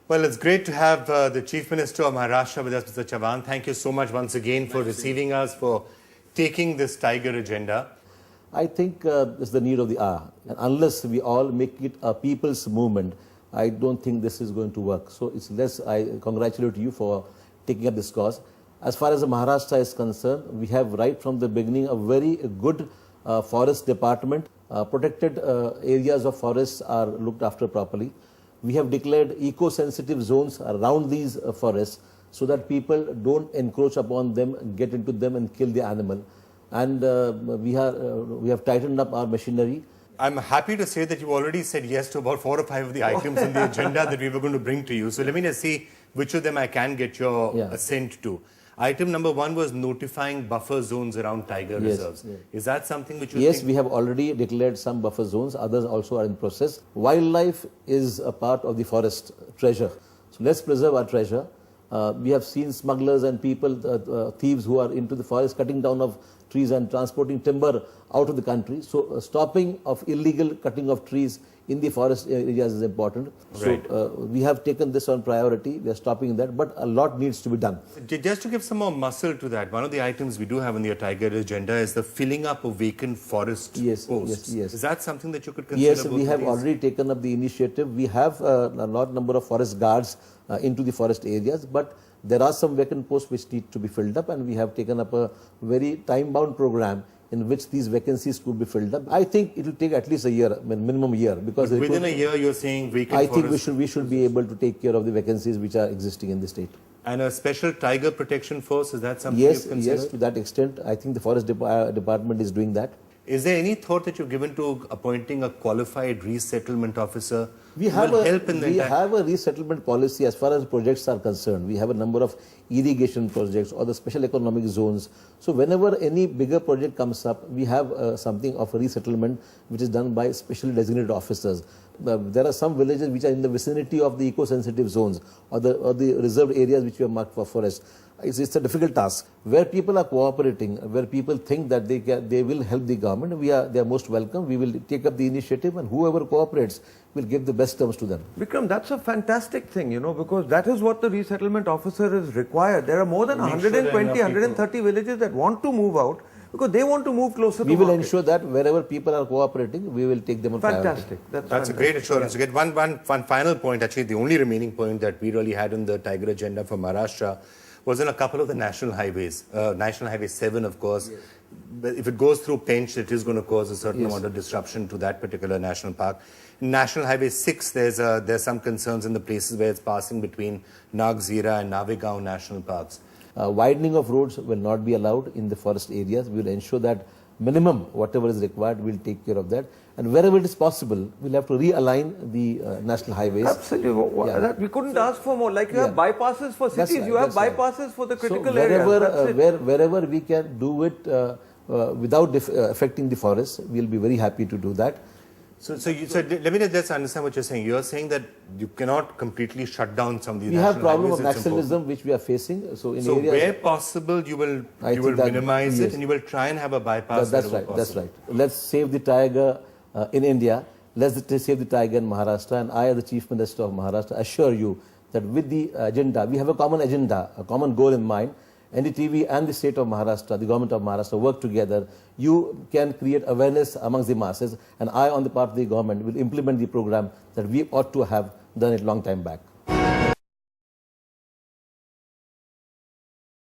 Well, it's great to have the Chief Minister of Maharashtra with us, Mr. Chavan. Thank you so much once again for receiving us, for taking this tiger agenda. I think it's the need of the hour. And unless we all make it a people's movement, I don't think this is going to work. So it's less, I congratulate you for taking up this cause. As far as Maharashtra is concerned, we have right from the beginning a very good forest department. Protected areas of forests are looked after properly. We have declared eco-sensitive zones around these forests so that people don't encroach upon them, get into them and kill the animal. And we have tightened up our machinery. I'm happy to say that you already said yes to about 4 or 5 of the items in the agenda that we were going to bring to you. So let me just see which of them I can get your assent to. Item number 1 was notifying buffer zones around tiger reserves. Yes. Is that something which you think? Yes, we have already declared some buffer zones. Others also are in process. Wildlife is a part of the forest treasure. So let's preserve our treasure. We have seen smugglers and people, thieves who are into the forest, cutting down of trees and transporting timber out of the country. So stopping of illegal cutting of trees in the forest areas is important. Right. So we have taken this on priority. We are stopping that, but a lot needs to be done. Just to give some more muscle to that, one of the items we do have on the tiger agenda is the filling up of vacant forest posts. Yes. Is that something that you could consider? Yes, we have already taken up the initiative. We have a large number of forest guards into the forest areas, but there are some vacant posts which need to be filled up, and we have taken up a very time-bound program in which these vacancies could be filled up. I think it will take at least a year, minimum a year, because within a year you're saying vacant I think we should be able to take care of the vacancies which are existing in the state. And a special tiger protection force, is that something you've considered? Yes, to that extent, I think the forest department is doing that. Is there any thought that you've given to appointing a qualified resettlement officer We have a resettlement policy as far as projects are concerned. We have a number of irrigation projects or the special economic zones. So whenever any bigger project comes up, we have something of a resettlement which is done by specially designated officers. There are some villages which are in the vicinity of the eco-sensitive zones or the reserved areas which we have marked for forest. It's a difficult task. Where people are cooperating, where people think that they will help the government, they are most welcome. We will take up the initiative, and whoever cooperates will give the best terms to them. Vikram, that's a fantastic thing, because that is what the resettlement officer is required. There are more than 120, 130 villages that want to move out because they want to move closer to We will ensure that wherever people are cooperating, we will take them on Fantastic. priority. That's a great assurance. To get one final point, actually the only remaining point that we really had on the tiger agenda for Maharashtra was in a couple of the national highways. National Highway 7, of course. Yes. If it goes through Pench, it is going to cause a certain amount of disruption to that particular national park. National Highway 6, there's some concerns in the places where it's passing between Nagzira and Navegaon national parks. Widening of roads will not be allowed in the forest areas. We will ensure that minimum, whatever is required, we'll take care of that. And wherever it is possible, we'll have to realign the national highways. Absolutely. We couldn't ask for more. Like you have bypasses for cities, you have bypasses for the critical areas. Wherever we can do it without affecting the forest, we'll be very happy to do that. So let me just understand what you're saying. You're saying that you cannot completely shut down some of these. We have problem of nationalism which we are facing. So areas where possible, you will minimize it, and you will try and have a bypass. That's right. Let's save the tiger in India. Let's save the tiger in Maharashtra. And I, as the Chief Minister of Maharashtra, assure you that with the agenda, we have a common agenda, a common goal in mind. NDTV and the state of Maharashtra, the government of Maharashtra work together. You can create awareness amongst the masses, and I, on the part of the government, will implement the program that we ought to have done it long time back.